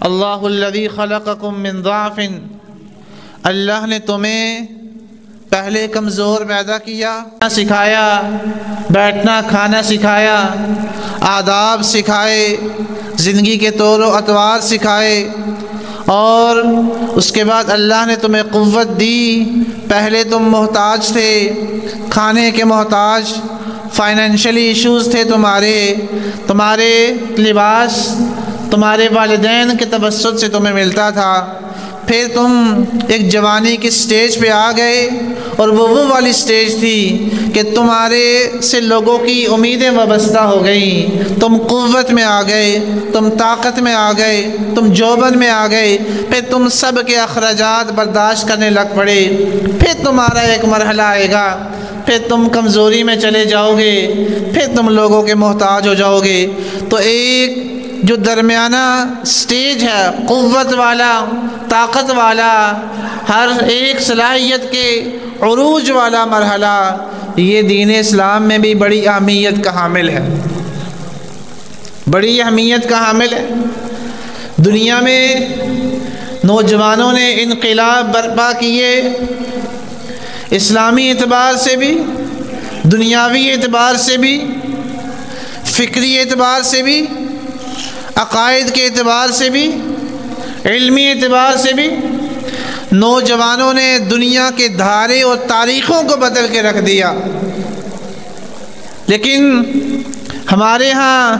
اللہ الذی خلقکم من ضعف، اللہ نے تمہیں پہلے کمزور پیدا کیا، سکھایا، بیٹھنا کھانا سکھایا، آداب سکھائے، زندگی کے طور و اطوار سکھائے، اور اس کے بعد اللہ نے تمہیں قوت دی۔ پہلے تم محتاج تھے، کھانے کے محتاج، فائنینشلی ایشوز تھے تمہارے لباس تمہارے والدین کے توسط سے تمہیں ملتا تھا، پھر تم ایک جوانی کی سٹیج پہ آ گئے، اور وہ والی سٹیج تھی کہ تمہارے سے لوگوں کی امیدیں وابستہ ہو گئیں، تم قوت میں آ گئے، تم طاقت میں آ گئے، تم جوبن میں آ گئے، پھر تم سب کے اخراجات برداشت کرنے لگ پڑے، پھر تمہارا ایک مرحلہ آئے گا، پھر تم کمزوری میں چلے جاؤ گے، پھر تم لوگوں کے محتاج ہو جاؤ گے۔ تو ایک جو درمیانہ سٹیج ہے، قوت والا، طاقت والا، ہر ایک صلاحیت کے عروج والا مرحلہ، یہ دین اسلام میں بھی بڑی اہمیت کا حامل ہے، بڑی اہمیت کا حامل ہے۔ دنیا میں نوجوانوں نے انقلاب برپا کیے، اسلامی اعتبار سے بھی، دنیاوی اعتبار سے بھی، فکری اعتبار سے بھی، عقائد کے اعتبار سے بھی، علمی اعتبار سے بھی۔ نوجوانوں نے دنیا کے دھارے اور تاریخوں کو بدل کے رکھ دیا، لیکن ہمارے ہاں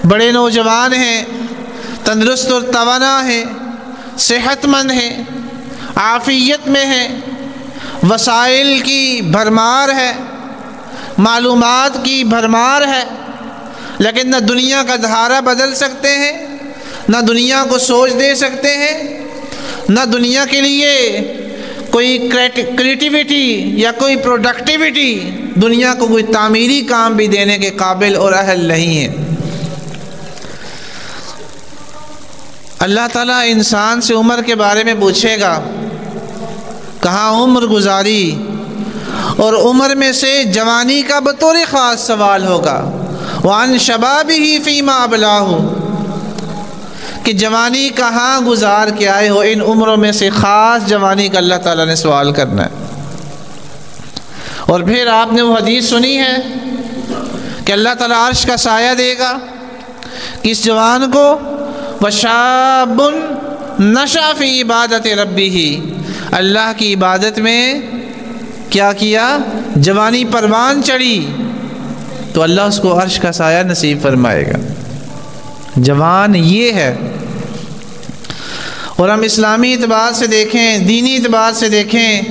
بڑے نوجوان ہیں، تندرست اور توانا ہیں، صحت مند ہیں، عافیت میں ہیں، وسائل کی بھرمار ہے، معلومات کی بھرمار ہے، لیکن نہ دنیا کا دھارا بدل سکتے ہیں، نہ دنیا کو سوچ دے سکتے ہیں، نہ دنیا کے لیے کوئی کریٹیویٹی یا کوئی پروڈکٹیویٹی، دنیا کو کوئی تعمیری کام بھی دینے کے قابل اور اہل نہیں ہے۔ اللہ تعالیٰ انسان سے عمر کے بارے میں پوچھے گا، کہاں عمر گزاری، اور عمر میں سے جوانی کا بطور خاص سوال ہوگا، وَعَنْ شَبَابِهِ فِيمَا أَبْلَاهُ، کہ جوانی کہاں گزار کے آئے ہو۔ ان عمروں میں سے خاص جوانی کا اللہ تعالیٰ نے سوال کرنا ہے۔ اور پھر آپ نے وہ حدیث سنی ہے کہ اللہ تعالیٰ عرش کا سایہ دے گا کس جوان کو، وَشَابٌ نَشَأَ فِي عِبَادَةِ رَبِّهِ، اللہ کی عبادت میں کیا کیا، جوانی پروان چڑھی، تو اللہ اس کو عرش کا سایہ نصیب فرمائے گا۔ جوان یہ ہے۔ اور ہم اسلامی اعتبار سے دیکھیں، دینی اعتبار سے دیکھیں،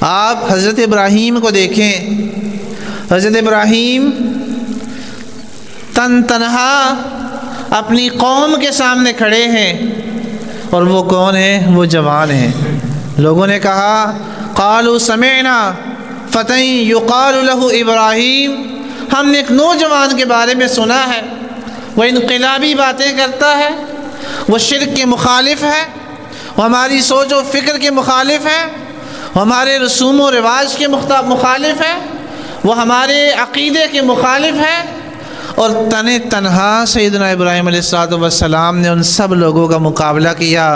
آپ حضرت ابراہیم کو دیکھیں۔ حضرت ابراہیم تنہا اپنی قوم کے سامنے کھڑے ہیں، اور وہ کون ہیں؟ وہ جوان ہیں۔ لوگوں نے کہا، قالوا سمعنا فتى يقال له ابراہیم، ہم نے ایک نوجوان کے بارے میں سنا ہے، وہ انقلابی باتیں کرتا ہے، وہ شرک کے مخالف ہے، وہ ہماری سوچ و فکر کے مخالف ہے، وہ ہمارے رسوم و رواج کے مخالف ہے، وہ ہمارے عقیدے کے مخالف ہے۔ اور تنہا سیدنا ابراہیم علیہ السلام نے ان سب لوگوں کا مقابلہ کیا۔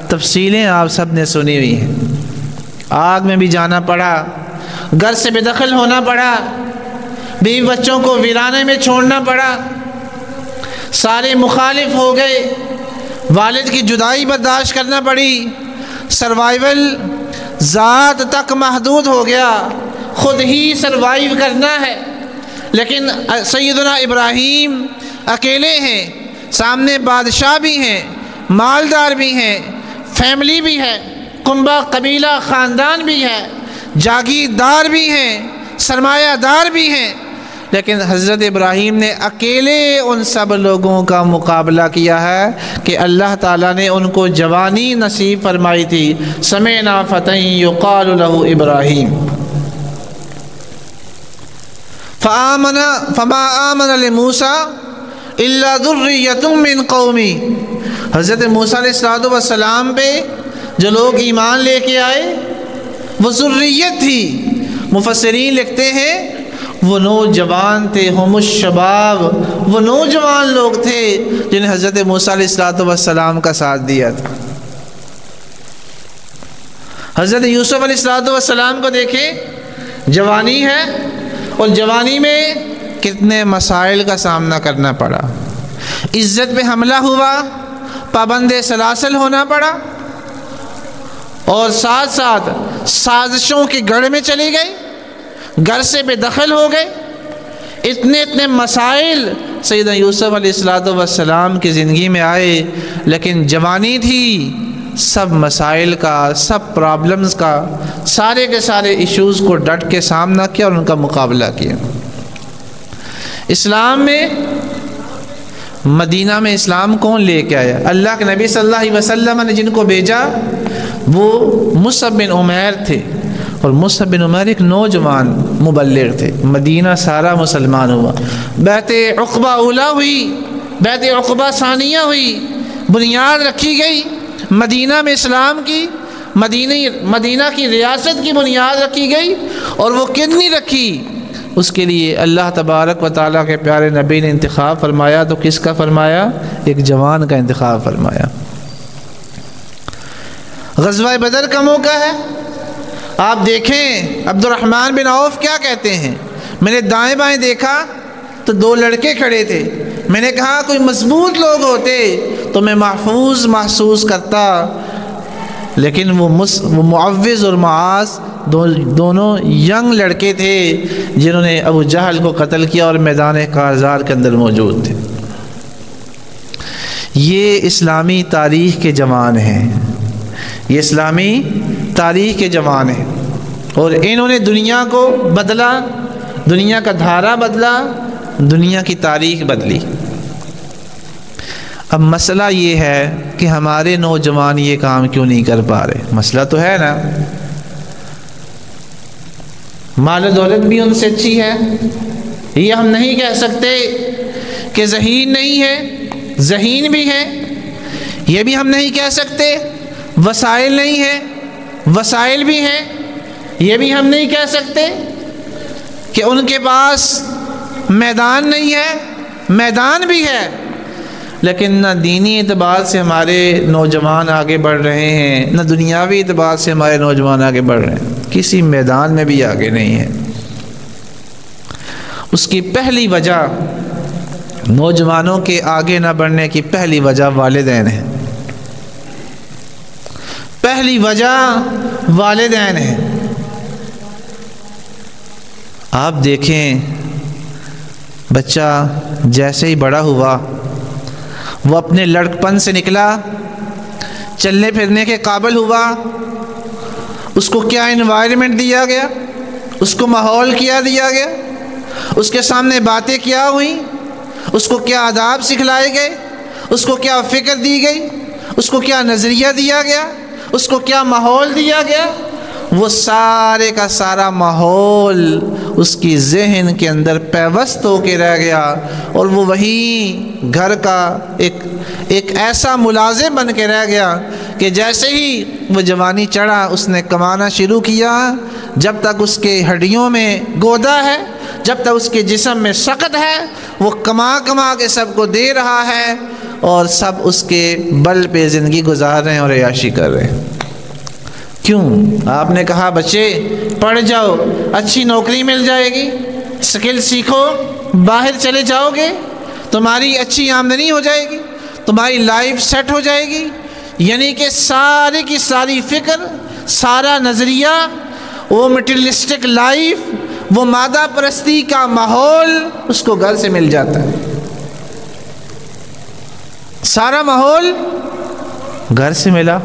تفصیلیں آپ سب نے سنی ہوئی ہیں، آگ میں بھی جانا پڑا، گھر سے بے دخل ہونا پڑا، بیوی بچوں کو ویرانے میں چھوڑنا پڑا، سارے مخالف ہو گئے، والد کی جدائی برداشت کرنا پڑی، سروائیول ذات تک محدود ہو گیا، خود ہی سروائیو کرنا ہے۔ لیکن سیدنا ابراہیم اکیلے ہیں، سامنے بادشاہ بھی ہیں، مالدار بھی ہیں، فیملی بھی ہے، کنبہ قبیلہ خاندان بھی ہے، جاگیردار بھی ہیں، سرمایہ دار بھی ہیں، لیکن حضرت ابراہیم نے اکیلے ان سب لوگوں کا مقابلہ کیا ہے کہ اللہ تعالیٰ نے ان کو جوانی نصیب فرمائی تھی۔ سمعنا فتى يقال له ابراہیم فما آمن لموسى الا ذرية من قومي، حضرت موسیٰ علیہ السلام پہ جو لوگ ایمان لے کے آئے وہ ذریت تھی۔ مفسرین لکھتے ہیں وہ نوجوان تھے، ہم الشباب، وہ نوجوان لوگ تھے جنہیں حضرت موسیٰ علیہ السلام کا ساتھ دیا تھا۔ حضرت یوسف علیہ السلام کو دیکھیں، جوانی ہے اور جوانی میں کتنے مسائل کا سامنا کرنا پڑا، عزت پہ حملہ ہوا، پابند سلاسل ہونا پڑا، اور ساتھ ساتھ سازشوں کے گڑھ میں چلی گئی، گھر سے بے دخل ہو گئے۔ اتنے مسائل سیدنا یوسف علیہ السلام کی زندگی میں آئے، لیکن جوانی تھی، سب مسائل کا، سب پرابلمز کا، سارے کے سارے ایشوز کو ڈٹ کے سامنا کیا اور ان کا مقابلہ کیا۔ اسلام میں، مدینہ میں اسلام کون لے کے آیا؟ اللہ کے نبی صلی اللہ علیہ وسلم نے جن کو بھیجا وہ مصعب بن عمیر تھے، اور مصعب بن عمیر ایک نوجوان مبلغ تھے۔ مدینہ سارا مسلمان ہوا، بیعت عقبہ اولیٰ ہوئی، بیعت عقبہ ثانیہ ہوئی، بنیاد رکھی گئی مدینہ میں اسلام کی، مدینہ کی ریاست کی بنیاد رکھی گئی، اور وہ کتنی رکھی؟ اس کے لیے اللہ تبارک و تعالیٰ کے پیارے نبی نے انتخاب فرمایا، تو کس کا فرمایا؟ ایک جوان کا انتخاب فرمایا۔ غزوہ بدر کا موقع ہے، آپ دیکھیں عبد الرحمن بن عوف کیا کہتے ہیں، میں نے دائیں بائیں دیکھا تو دو لڑکے کھڑے تھے، میں نے کہا کوئی مضبوط لوگ ہوتے تو میں محفوظ محسوس کرتا، لیکن وہ معوذ اور معاذ دونوں ینگ لڑکے تھے جنہوں نے ابو جہل کو قتل کیا اور میدان کارزار کے اندر موجود تھے۔ یہ اسلامی تاریخ کے جوان ہیں، یہ اسلامی تاریخ کے جوان ہیں، اور انہوں نے دنیا کو بدلا، دنیا کا دھارا بدلا، دنیا کی تاریخ بدلی۔ اب مسئلہ یہ ہے کہ ہمارے نوجوان یہ کام کیوں نہیں کر پا رہے؟ مسئلہ تو ہے نا، مال و دولت بھی ان سے اچھی ہے، یہ ہم نہیں کہہ سکتے کہ ذہین نہیں ہے، ذہین بھی ہے، یہ بھی ہم نہیں کہہ سکتے وسائل نہیں ہے، وسائل بھی ہیں، یہ بھی ہم نہیں کہہ سکتے کہ ان کے پاس میدان نہیں ہے، میدان بھی ہے، لیکن نہ دینی اعتبار سے ہمارے نوجوان آگے بڑھ رہے ہیں، نہ دنیاوی اعتبار سے ہمارے نوجوان آگے بڑھ رہے ہیں، کسی میدان میں بھی آگے نہیں ہے۔ اس کی پہلی وجہ، نوجوانوں کے آگے نہ بڑھنے کی پہلی وجہ والدین ہے، پہلی وجہ والدین ہے۔ آپ دیکھیں بچہ جیسے ہی بڑا ہوا، وہ اپنے لڑکپن سے نکلا، چلنے پھرنے کے قابل ہوا، اس کو کیا انوائرمنٹ دیا گیا، اس کو ماحول کیا دیا گیا، اس کے سامنے باتیں کیا ہوئیں، اس کو کیا آداب سکھلائے گئے، اس کو کیا فکر دی گئی، اس کو کیا نظریہ دیا گیا، اس کو کیا ماحول دیا گیا، وہ سارے کا سارا ماحول اس کی ذہن کے اندر پیوست ہو کے رہ گیا، اور وہ وہیں گھر کا ایک ایسا ملازم بن کے رہ گیا کہ جیسے ہی وہ جوانی چڑھا اس نے کمانا شروع کیا، جب تک اس کے ہڈیوں میں گودا ہے، جب تک اس کے جسم میں سقط ہے، وہ کما کما کے سب کو دے رہا ہے، اور سب اس کے بل پہ زندگی گزار رہے ہیں اور عیاشی کر رہے ہیں۔ کیوں؟ آپ نے کہا بچے پڑھ جاؤ، اچھی نوکری مل جائے گی، سکل سیکھو، باہر چلے جاؤ گے، تمہاری اچھی آمدنی ہو جائے گی، تمہاری لائف سیٹ ہو جائے گی، یعنی کہ ساری کی ساری فکر، سارا نظریہ، وہ مٹیریلسٹک لائف، وہ مادہ پرستی کا ماحول اس کو گھر سے مل جاتا ہے، سارا ماحول گھر سے ملا۔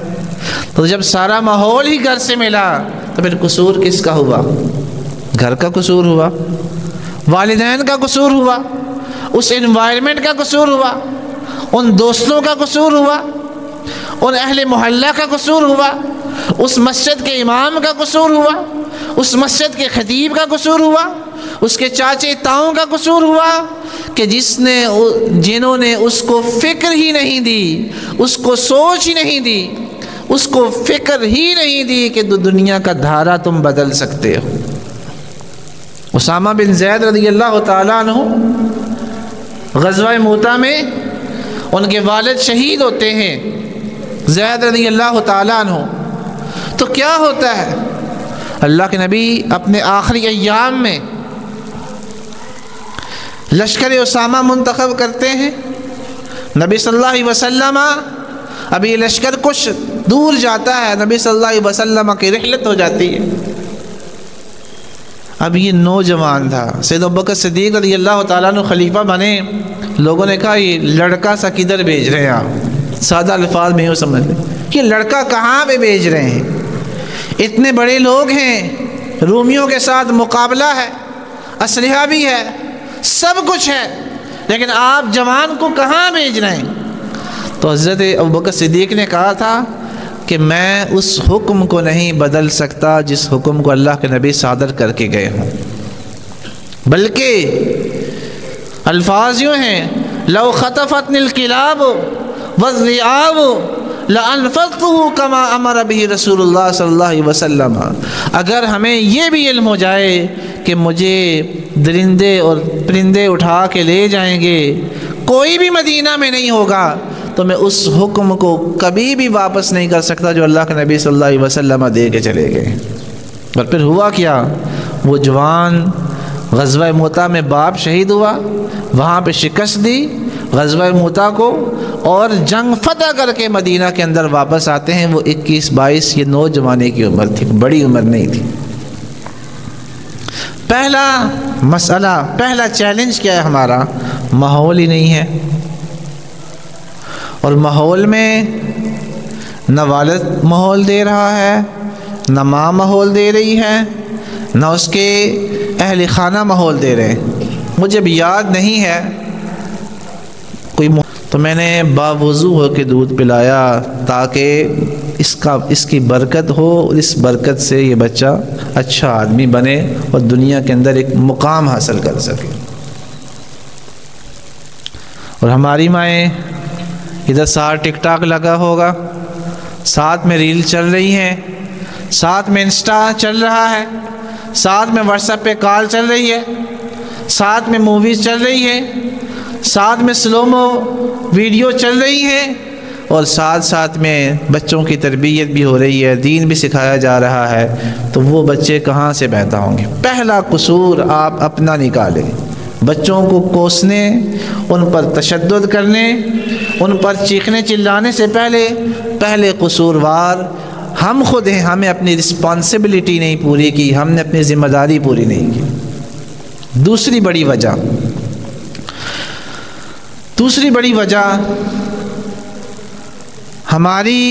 تو جب سارا ماحول ہی گھر سے ملا تو پھر قصور کس کا ہوا؟ گھر کا قصور ہوا، والدین کا قصور ہوا، اس انوائرمنٹ کا قصور ہوا، ان دوستوں کا قصور ہوا، ان اہل محلہ کا قصور ہوا، اس مسجد کے امام کا قصور ہوا، اس مسجد کے خطیب کا قصور ہوا، اس کے چاچے تاؤں کا قصور ہوا کہ جنہوں نے اس کو فکر ہی نہیں دی، اس کو سوچ ہی نہیں دی، اس کو فکر ہی نہیں دی کہ دنیا کا دھارا تم بدل سکتے ہو۔ اسامہ بن زید رضی اللہ تعالیٰ عنہ غزوہ موتا میں ان کے والد شہید ہوتے ہیں، زید رضی اللہ تعالیٰ عنہ۔ تو کیا ہوتا ہے، اللہ کے نبی اپنے آخری ایام میں لشکر اسامہ منتخب کرتے ہیں۔ نبی صلی اللہ علیہ وسلم ابھی لشکر کچھ دور جاتا ہے، نبی صلی اللہ علیہ وسلم کی رحلت ہو جاتی ہے۔ اب یہ نوجوان تھا، سید ابوبکر صدیق رضی اللہ تعالیٰ عنہ خلیفہ بنے، لوگوں نے کہا یہ لڑکا سا کدھر بھیج رہے ہیں آپ؟ سادہ الفاظ میں یوں سمجھ لیں کہ لڑکا کہاں پہ بھیج رہے ہیں؟ اتنے بڑے لوگ ہیں، رومیوں کے ساتھ مقابلہ ہے، اسلحہ بھی ہے، سب کچھ ہے، لیکن آپ جوان کو کہاں بھیج رہے ہیں؟ تو حضرت ابوبکر صدیق نے کہا تھا کہ میں اس حکم کو نہیں بدل سکتا جس حکم کو اللہ کے نبی صادر کر کے گئے ہوں، بلکہ الفاظ یوں ہیں لو خطفتنی الکلاب والذئاب لانفذته كما امر به رسول اللہ صلی اللہ علیہ وسلم۔ اگر ہمیں یہ بھی علم ہو جائے کہ مجھے درندے اور پرندے اٹھا کے لے جائیں گے، کوئی بھی مدینہ میں نہیں ہوگا، تو میں اس حکم کو کبھی بھی واپس نہیں کر سکتا جو اللہ کے نبی صلی اللہ علیہ وسلم دے کے چلے گئے۔ اور پھر ہوا کیا، وہ جوان غزوہ موتا میں باپ شہید ہوا، وہاں پہ شکست دی غزوہ موتا کو، اور جنگ فتح کر کے مدینہ کے اندر واپس آتے ہیں۔ وہ 21-22 یہ نوجوانے کی عمر تھی، بڑی عمر نہیں تھی۔ پہلا مسئلہ، پہلا چیلنج کیا ہے ہمارا؟ ماحول ہی نہیں ہے، اور ماحول میں نہ والد ماحول دے رہا ہے، نہ ماں ماحول دے رہی ہے، نہ اس کے اہل خانہ ماحول دے رہے ہیں۔ مجھے بھی یاد نہیں ہے کوئی تو میں نے باوضو ہو کے دودھ پلایا تاکہ اس کی برکت ہو، اور اس برکت سے یہ بچہ اچھا آدمی بنے اور دنیا کے اندر ایک مقام حاصل کر سکے۔ اور ہماری مائیں ادھر ساتھ ٹک ٹاک لگا ہوگا، ساتھ میں ریل چل رہی ہیں، ساتھ میں انسٹا چل رہا ہے، ساتھ میں واٹس ایپ پہ کال چل رہی ہے، ساتھ میں موویز چل رہی ہے، ساتھ میں سلومو ویڈیو چل رہی ہے، اور ساتھ ساتھ میں بچوں کی تربیت بھی ہو رہی ہے، دین بھی سکھایا جا رہا ہے، تو وہ بچے کہاں سے پیدا ہوں گے؟ پہلا قصور آپ اپنا نکالیں۔ بچوں کو کوسنے، ان پر تشدد کرنے، ان پر چیخنے چلانے سے پہلے قصوروار ہم خود ہیں۔ ہمیں اپنی رسپانسبلٹی نہیں پوری کی، ہم نے اپنی ذمہ داری پوری نہیں کی۔ دوسری بڑی وجہ ہماری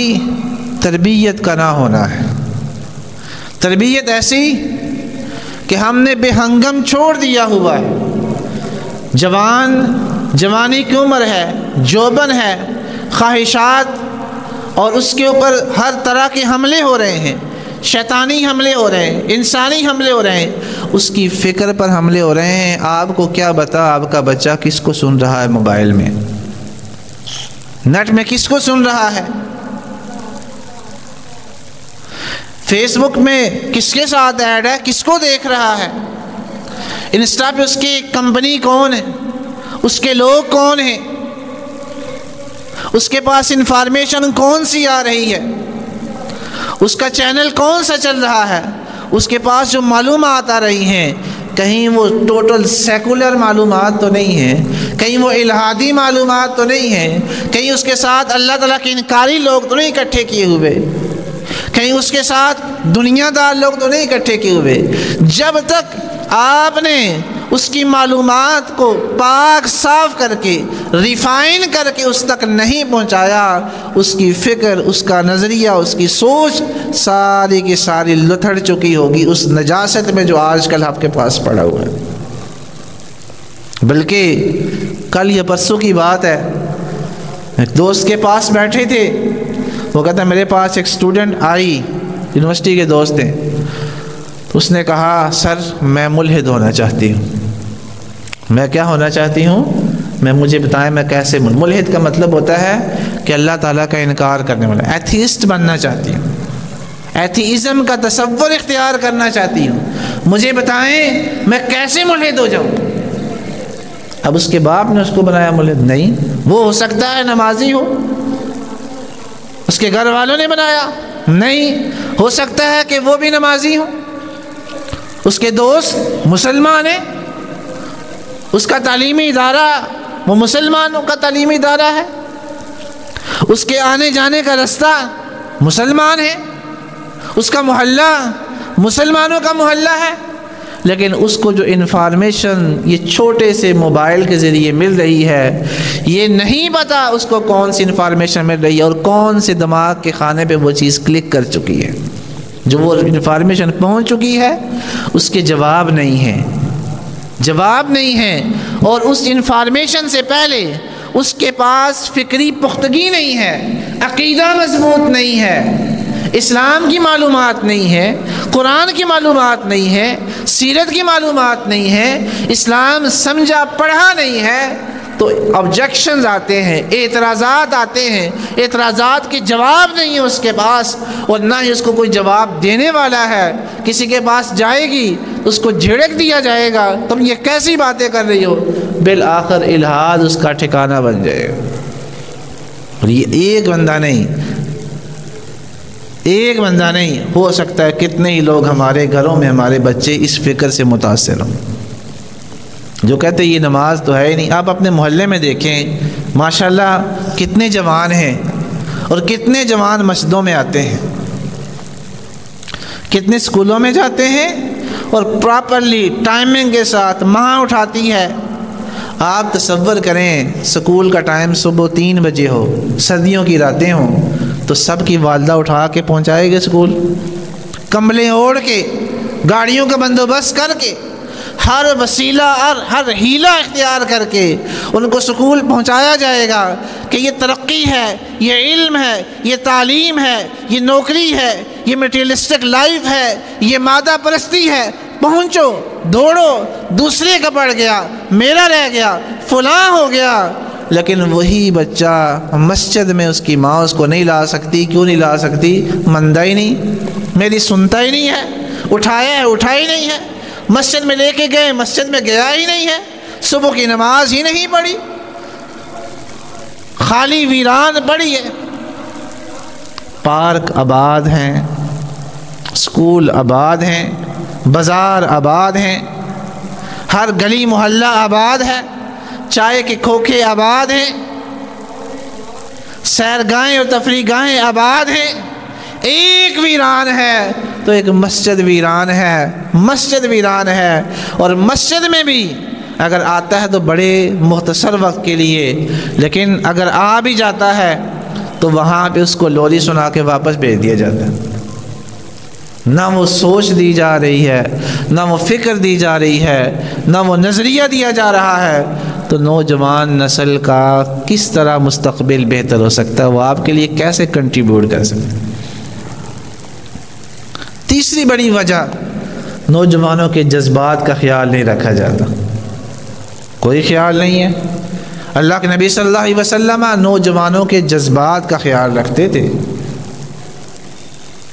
تربیت کا نہ ہونا ہے۔ تربیت ایسی کہ ہم نے بے ہنگم چھوڑ دیا ہوا ہے۔ جوانی کی عمر ہے، جوبن ہے، خواہشات اور اس کے اوپر ہر طرح کے حملے ہو رہے ہیں، شیطانی حملے ہو رہے ہیں، انسانی حملے ہو رہے ہیں، اس کی فکر پر حملے ہو رہے ہیں۔ آپ کو کیا بتا آپ کا بچہ کس کو سن رہا ہے؟ موبائل میں، نیٹ میں کس کو سن رہا ہے؟ فیس بک میں کس کے ساتھ ایڈ ہے؟ کس کو دیکھ رہا ہے؟ انسٹا پہ اس کی کمپنی کون ہے؟ اس کے لوگ کون ہیں؟ اس کے پاس انفارمیشن کون سی آ رہی ہے؟ اس کا چینل کون سا چل رہا ہے؟ اس کے پاس جو معلومات آ رہی ہیں، کہیں وہ ٹوٹل سیکولر معلومات تو نہیں ہیں، کہیں وہ الہادی معلومات تو نہیں ہیں، کہیں اس کے ساتھ اللہ تعالیٰ کے انکاری لوگ تو نہیں اکٹھے کیے ہوئے، کہیں اس کے ساتھ دنیا دار لوگ تو نہیں اکٹھے کیے ہوئے۔ جب تک آپ نے اس کی معلومات کو پاک صاف کر کے ریفائن کر کے اس تک نہیں پہنچایا، اس کی فکر، اس کا نظریہ، اس کی سوچ ساری کی ساری لتھڑ چکی ہوگی اس نجاست میں جو آج کل آپ کے پاس پڑا ہوا ہے۔ بلکہ کل یا پرسوں کی بات ہے، ایک دوست کے پاس بیٹھے تھے، وہ کہتا ہے میرے پاس ایک اسٹوڈنٹ آئی، یونیورسٹی کے دوست ہیں، اس نے کہا سر میں ملحد ہونا چاہتی ہوں۔ میں کیا ہونا چاہتی ہوں؟ مجھے بتائیں میں کیسے ملحد کا مطلب ہوتا ہے کہ اللہ تعالیٰ کا انکار کرنے والا، ایتھیسٹ بننا چاہتی ہوں، ایتھیزم کا تصور اختیار کرنا چاہتی ہوں۔ مجھے بتائیں میں کیسے ملحد ہو جاؤں؟ اب اس کے باپ نے اس کو بنایا ملحد؟ نہیں، وہ ہو سکتا ہے نمازی ہو، اس کے گھر والوں نے بنایا؟ نہیں، ہو سکتا ہے کہ وہ بھی نمازی ہو، اس کے دوست مسلمان ہیں، اس کا تعلیمی ادارہ وہ مسلمانوں کا تعلیمی ادارہ ہے، اس کے آنے جانے کا رستہ مسلمان ہے، اس کا محلہ مسلمانوں کا محلہ ہے، لیکن اس کو جو انفارمیشن یہ چھوٹے سے موبائل کے ذریعے مل رہی ہے، یہ نہیں پتا اس کو کون سی انفارمیشن مل رہی ہے اور کون سے دماغ کے خانے پہ وہ چیز کلک کر چکی ہے۔ جو وہ انفارمیشن پہنچ چکی ہے اس کے جواب نہیں ہے، جواب نہیں ہے، اور اس انفارمیشن سے پہلے اس کے پاس فکری پختگی نہیں ہے، عقیدہ مضبوط نہیں ہے، اسلام کی معلومات نہیں ہے، قرآن کی معلومات نہیں ہے، سیرت کی معلومات نہیں ہے، اسلام سمجھا پڑھا نہیں ہے، تو آبجیکشنز آتے ہیں، اعتراضات آتے ہیں، اعتراضات کے جواب نہیں ہے اس کے پاس، اور نہ ہی اس کو کوئی جواب دینے والا ہے۔ کسی کے پاس جائے گی اس کو جھڑک دیا جائے گا، تم یہ کیسی باتیں کر رہی ہو، بالآخر الحاد اس کا ٹھکانہ بن جائے گا۔ اور یہ ایک بندہ نہیں، ہو سکتا ہے کتنے ہی لوگ ہمارے گھروں میں ہمارے بچے اس فکر سے متاثر ہوں، جو کہتے ہیں یہ نماز تو ہے ہی نہیں۔ آپ اپنے محلے میں دیکھیں ماشاءاللہ کتنے جوان ہیں، اور کتنے جوان مسجدوں میں آتے ہیں، کتنے اسکولوں میں جاتے ہیں، اور پراپرلی ٹائمنگ کے ساتھ ماں اٹھاتی ہے۔ آپ تصور کریں سکول کا ٹائم صبح 3 بجے ہو، سردیوں کی راتیں ہوں، تو سب کی والدہ اٹھا کے پہنچائے گے اسکول، کمبلیں اوڑھ کے، گاڑیوں کا بندوبست کر کے، ہر وسیلہ اور ہر ہیلہ اختیار کر کے ان کو سکول پہنچایا جائے گا کہ یہ ترقی ہے، یہ علم ہے، یہ تعلیم ہے، یہ نوکری ہے، یہ میٹیریلسٹک لائف ہے، یہ مادہ پرستی ہے، پہنچو، دوڑو، دوسرے کا پڑ گیا، میرا رہ گیا، فلاں ہو گیا۔ لیکن وہی بچہ مسجد میں اس کی ماں اس کو نہیں لا سکتی، کیوں نہیں لا سکتی؟ مندہ ہی نہیں، میری سنتا ہی نہیں ہے، اٹھایا ہے اٹھا ہی نہیں ہے، مسجد میں لے کے گئے مسجد میں گیا ہی نہیں ہے، صبح کی نماز ہی نہیں پڑھی، خالی ویران پڑی ہے۔ پارک آباد ہیں، اسکول آباد ہیں، بازار آباد ہیں، ہر گلی محلہ آباد ہے، چائے کے کھوکھے آباد ہیں، سیرگاہیں اور تفریح گاہیں آباد ہیں، ایک ویران ہے تو ایک مسجد ویران ہے، مسجد ویران ہے، اور مسجد میں بھی اگر آتا ہے تو بڑے مختصر وقت کے لیے، لیکن اگر آ بھی جاتا ہے تو وہاں پہ اس کو لوری سنا کے واپس بھیج دیا جاتا ہے۔ نہ وہ سوچ دی جا رہی ہے، نہ وہ فکر دی جا رہی ہے، نہ وہ نظریہ دیا جا رہا ہے، تو نوجوان نسل کا کس طرح مستقبل بہتر ہو سکتا ہے، وہ آپ کے لیے کیسے کنٹریبیوٹ کر سکتا ہے۔ تیسری بڑی وجہ، نوجوانوں کے جذبات کا خیال نہیں رکھا جاتا، کوئی خیال نہیں ہے۔ اللہ کے نبی صلی اللہ علیہ وسلم نوجوانوں کے جذبات کا خیال رکھتے تھے،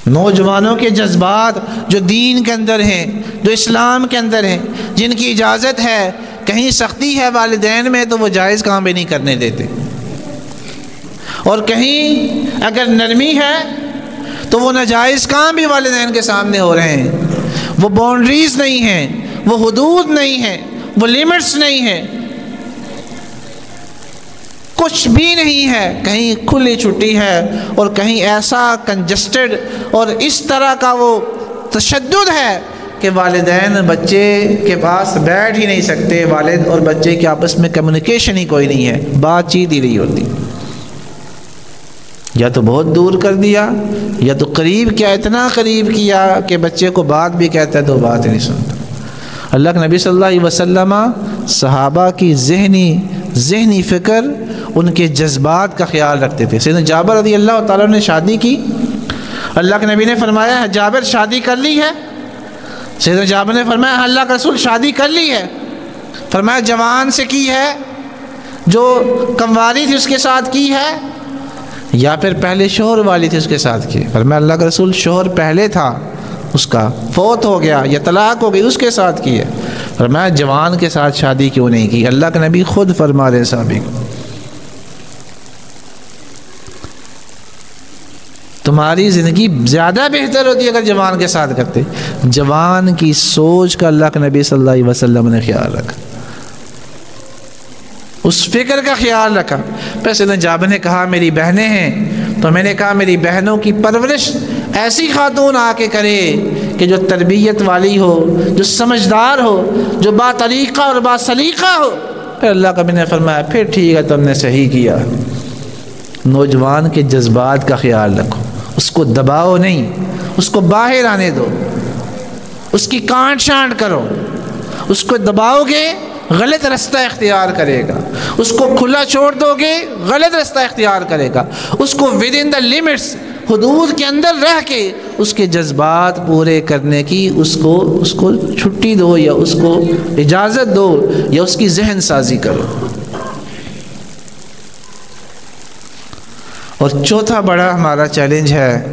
نوجوانوں کے جذبات جو دین کے اندر ہیں، جو اسلام کے اندر ہیں، جن کی اجازت ہے، کہیں سختی ہے والدین میں تو وہ جائز کام بھی نہیں کرنے دیتے، اور کہیں اگر نرمی ہے تو وہ ناجائز کام بھی والدین کے سامنے ہو رہے ہیں، وہ باؤنڈریز نہیں ہیں، وہ حدود نہیں ہیں، وہ لیمٹس نہیں ہیں، کچھ بھی نہیں ہے، کہیں کھلی چھٹی ہے اور کہیں ایسا کنجسٹڈ اور اس طرح کا وہ تشدد ہے کہ والدین بچے کے پاس بیٹھ ہی نہیں سکتے، والد اور بچے کے آپس میں کمیونیکیشن ہی کوئی نہیں ہے، بات چیت ہی نہیں ہوتی، یا تو بہت دور کر دیا یا تو قریب کیا، اتنا قریب کیا کہ بچے کو بات بھی کہتا ہے تو بات ہی نہیں سنتا۔ اللہ کے نبی صلی اللہ علیہ وسلم صحابہ کی ذہنی فکر، ان کے جذبات کا خیال رکھتے تھے۔ سیدنا جابر رضی اللہ تعالیٰ نے شادی کی، اللہ کے نبی نے فرمایا جابر شادی کر لی ہے؟ سیدنا جابر نے فرمایا اللہ کا رسول شادی کر لی ہے۔ فرمایا جوان سے کی ہے، جو کمواری تھی اس کے ساتھ کی ہے، یا پھر پہلے شوہر والی تھی اس کے ساتھ کی؟ فرمایا اللہ کا رسول شوہر پہلے تھا اس کا فوت ہو گیا یا طلاق ہو گئی اس کے ساتھ کی ہے، فرمایا جوان کے ساتھ شادی کیوں نہیں کی؟ اللہ کے نبی خود فرما رہے صحابی کو تمہاری زندگی زیادہ بہتر ہوتی ہے اگر جوان کے ساتھ کرتے۔ جوان کی سوچ کا اللہ کے نبی صلی اللہ علیہ وسلم نے خیال رکھا، اس فکر کا خیال رکھا۔ پھر سیدنا جابر نے کہا میری بہنیں ہیں، تو میں نے کہا میری بہنوں کی پرورش ایسی خاتون آ کے کرے کہ جو تربیت والی ہو، جو سمجھدار ہو، جو با طریقہ اور با سلیقہ ہو۔ پھر اللہ کا نبی نے فرمایا پھر ٹھیک ہے تم نے صحیح کیا۔ نوجوان کے جذبات کا خیال رکھو، اس کو دباؤ نہیں، اس کو باہر آنے دو، اس کی کانٹ چھانٹ کرو۔ اس کو دباؤ گے غلط رستہ اختیار کرے گا، اس کو کھلا چھوڑ دو گے غلط رستہ اختیار کرے گا۔ اس کو ود ان دا لمٹس، حدود کے اندر رہ کے اس کے جذبات پورے کرنے کی اس کو چھٹی دو یا اس کو اجازت دو یا اس کی ذہن سازی کرو۔ اور چوتھا بڑا ہمارا چیلنج ہے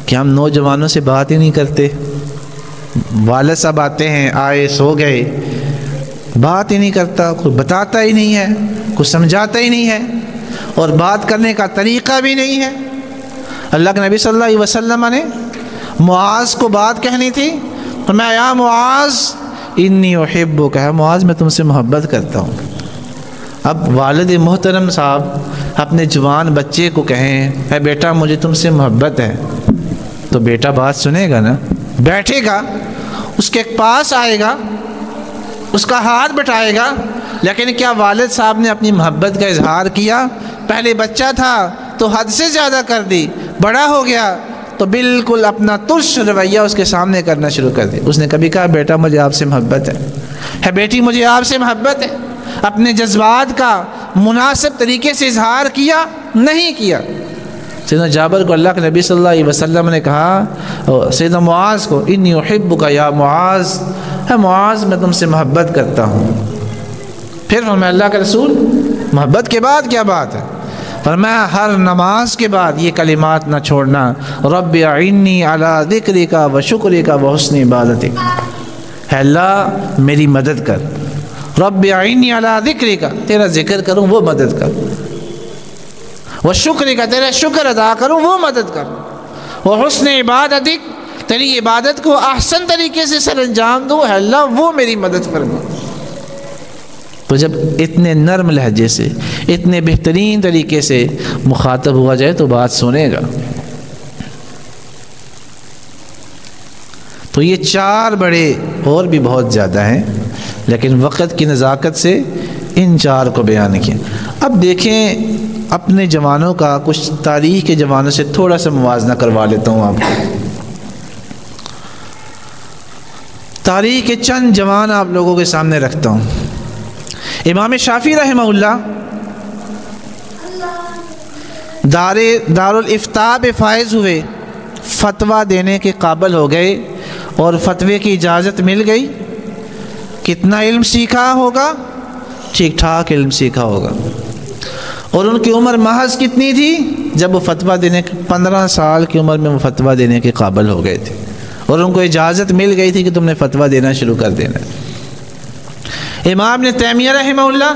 کہ ہم نوجوانوں سے بات ہی نہیں کرتے۔ والد صاحب آتے ہیں، آئے سو گئے، بات ہی نہیں کرتا، کوئی بتاتا ہی نہیں ہے، کوئی سمجھاتا ہی نہیں ہے، اور بات کرنے کا طریقہ بھی نہیں ہے۔ اللہ کے نبی صلی اللہ علیہ وسلم نے معاذ کو بات کہنی تھی، فرمایا یا معاذ انی احبک، ہے معاذ میں تم سے محبت کرتا ہوں۔ اب والد محترم صاحب اپنے جوان بچے کو کہیں اے بیٹا مجھے تم سے محبت ہے، تو بیٹا بات سنے گا نا، بیٹھے گا، اس کے پاس آئے گا، اس کا ہاتھ بٹھائے گا۔ لیکن کیا والد صاحب نے اپنی محبت کا اظہار کیا؟ پہلے بچہ تھا تو حد سے زیادہ کر دی، بڑا ہو گیا تو بالکل اپنا ترش رویہ اس کے سامنے کرنا شروع کر دی۔ اس نے کبھی کہا بیٹا مجھے آپ سے محبت ہے بیٹی مجھے آپ سے محبت ہے؟ اپنے جذبات کا مناسب طریقے سے اظہار کیا؟ نہیں کیا۔ سیدنا جابر کو اللہ کے نبی صلی اللہ علیہ وسلم نے کہا سیدنا معاذ کو انی احبک یا معاذ، ہے معاذ میں تم سے محبت کرتا ہوں۔ پھر فرمایا اللہ کے رسول محبت کے بعد کیا بات ہے؟ فرمایا ہر نماز کے بعد یہ کلمات نہ چھوڑنا، رب اعنی علی ذکرک و شکرک و حسن عبادتک، ہے اللہ میری مدد کر، رب اعنی علی ذکرک، تیرا ذکر کروں وہ مدد کر، و شکرک، تیرا شکر ادا کروں وہ مدد کر، و حسن عبادتک، تیری عبادت کو احسن طریقے سے سر انجام دوں، ہے اللہ وہ میری مدد فرما۔ تو جب اتنے نرم لہجے سے اتنے بہترین طریقے سے مخاطب ہوا جائے تو بات سنے گا۔ تو یہ چار بڑے، اور بھی بہت زیادہ ہیں لیکن وقت کی نزاکت سے ان چار کو بیان کیا۔ اب دیکھیں اپنے جوانوں کا کچھ تاریخ کے جوانوں سے تھوڑا سا موازنہ کروا لیتا ہوں آپ کو۔ تاریخ کے چند جوان آپ لوگوں کے سامنے رکھتا ہوں۔ امام شافعی رحمہ اللہ دارالافتاء پہ فائز ہوئے، فتویٰ دینے کے قابل ہو گئے اور فتوے کی اجازت مل گئی۔ کتنا علم سیکھا ہوگا؟ ٹھیک ٹھاک علم سیکھا ہوگا۔ اور ان کی عمر محض کتنی تھی جب وہ فتویٰ دینے 15 سال کی عمر میں وہ فتویٰ دینے کے قابل ہو گئے تھے، اور ان کو اجازت مل گئی تھی کہ تم نے فتویٰ دینا شروع کر دینا ہے۔ امام ابن تیمیہ رحمہ اللہ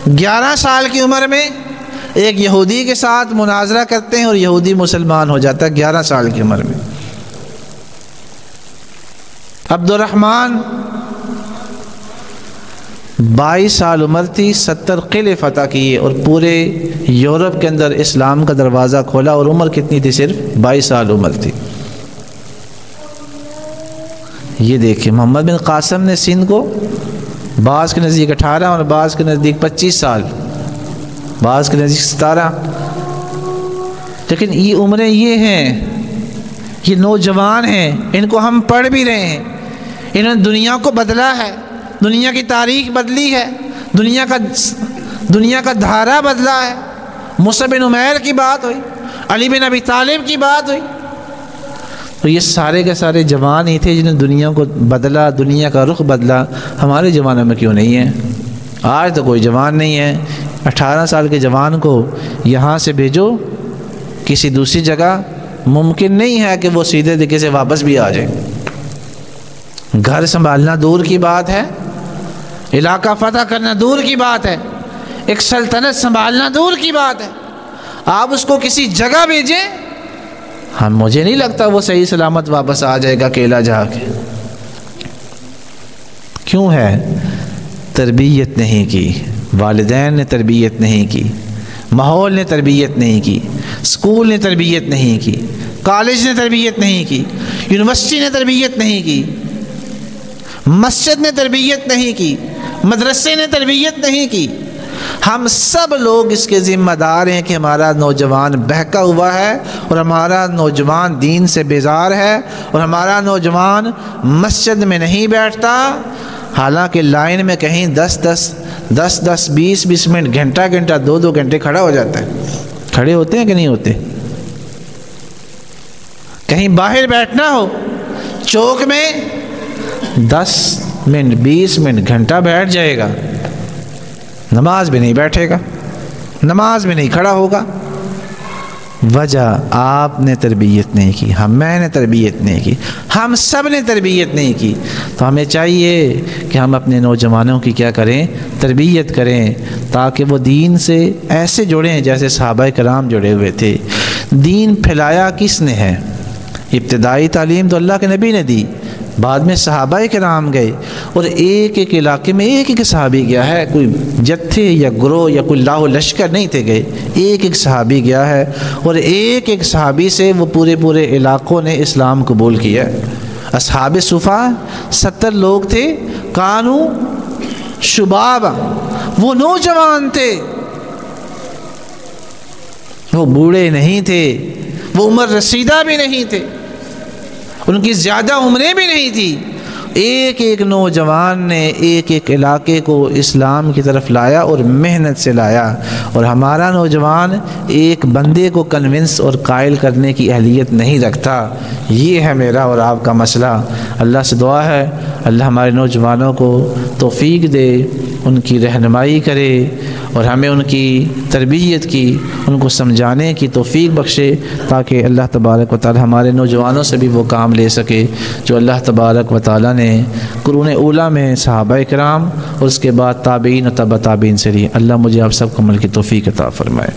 11 سال کی عمر میں ایک یہودی کے ساتھ مناظرہ کرتے ہیں اور یہودی مسلمان ہو جاتا ہے 11 سال کی عمر میں۔ عبد الرحمن 22 سال عمر تھی، 70 قلعے فتح کیے اور پورے یورپ کے اندر اسلام کا دروازہ کھولا، اور عمر کتنی تھی؟ صرف 22 سال عمر تھی۔ یہ دیکھیں محمد بن قاسم نے سندھ کو بعض کے نزدیک 18 اور بعض کے نزدیک 25 سال، بعض کے نزدیک 17، لیکن یہ عمریں یہ ہیں، یہ نوجوان ہیں، ان کو ہم پڑھ بھی رہے ہیں، انہوں نے دنیا کو بدلا ہے، دنیا کی تاریخ بدلی ہے، دنیا کا دھارا بدلا ہے۔ مصعب بن عمیر کی بات ہوئی، علی بن ابی طالب کی بات ہوئی، تو یہ سارے کے سارے جوان ہی تھے جنہوں نے دنیا کو بدلا، دنیا کا رخ بدلا۔ ہمارے زمانے میں کیوں نہیں ہے؟ آج تو کوئی جوان نہیں ہے۔ 18 سال کے جوان کو یہاں سے بھیجو کسی دوسری جگہ، ممکن نہیں ہے کہ وہ سیدھے دکے سے واپس بھی آ جائے۔ گھر سنبھالنا دور کی بات ہے، علاقہ فتح کرنا دور کی بات ہے، ایک سلطنت سنبھالنا دور کی بات ہے، آپ اس کو کسی جگہ بھیجیں، مجھے نہیں لگتا وہ صحیح سلامت واپس آ جائے گا اکیلا جا کے۔ کیوں ہے؟ تربیت نہیں کی، والدین نے تربیت نہیں کی، ماحول نے تربیت نہیں کی، اسکول نے تربیت نہیں کی، کالج نے تربیت نہیں کی، یونیورسٹی نے تربیت نہیں کی، مسجد نے تربیت نہیں کی، مدرسے نے تربیت نہیں کی۔ ہم سب لوگ اس کے ذمہ دار ہیں کہ ہمارا نوجوان بہکا ہوا ہے اور ہمارا نوجوان دین سے بیزار ہے اور ہمارا نوجوان مسجد میں نہیں بیٹھتا، حالانکہ لائن میں کہیں 10-20 منٹ، گھنٹہ 2 گھنٹے کھڑا ہو جاتا ہے۔ کھڑے ہوتے ہیں کہ نہیں ہوتے؟ کہیں باہر بیٹھنا ہو چوک میں 10 منٹ 20 منٹ گھنٹہ بیٹھ جائے گا، نماز بھی نہیں بیٹھے گا، نماز بھی نہیں کھڑا ہوگا۔ وجہ آپ نے تربیت نہیں کی، میں نے تربیت نہیں کی، ہم سب نے تربیت نہیں کی۔ تو ہمیں چاہیے کہ ہم اپنے نوجوانوں کی کیا کریں؟ تربیت کریں، تاکہ وہ دین سے ایسے جڑیں جیسے صحابہ کرام جڑے ہوئے تھے۔ دین پھیلایا کس نے ہے؟ ابتدائی تعلیم تو اللہ کے نبی نے دی، بعد میں صحابہ کرام گئے اور ایک ایک علاقے میں ایک ایک صحابی گیا ہے، کوئی جتھے یا گروہ یا کوئی لاہو لشکر نہیں تھے گئے، ایک ایک صحابی گیا ہے اور ایک ایک صحابی سے وہ پورے علاقوں نے اسلام قبول کیا۔ اصحاب صفا 70 لوگ تھے، کانو شباب، وہ نوجوان تھے، وہ بوڑھے نہیں تھے، وہ عمر رسیدہ بھی نہیں تھے، ان کی زیادہ عمریں بھی نہیں تھی۔ ایک ایک نوجوان نے ایک ایک علاقے کو اسلام کی طرف لایا اور محنت سے لایا، اور ہمارا نوجوان ایک بندے کو کنونس اور قائل کرنے کی اہلیت نہیں رکھتا۔ یہ ہے میرا اور آپ کا مسئلہ۔ اللہ سے دعا ہے اللہ ہمارے نوجوانوں کو توفیق دے، ان کی رہنمائی کرے اور ہمیں ان کی تربیت کی، ان کو سمجھانے کی توفیق بخشے، تاکہ اللہ تبارک و تعالی ہمارے نوجوانوں سے بھی وہ کام لے سکے جو اللہ تبارک و تعالی نے قرون اولیٰ میں صحابہ کرام اور اس کے بعد تابعین و تبع تابعین سے لی۔ اللہ مجھے آپ سب کو عمل کی توفیق عطا فرمائے۔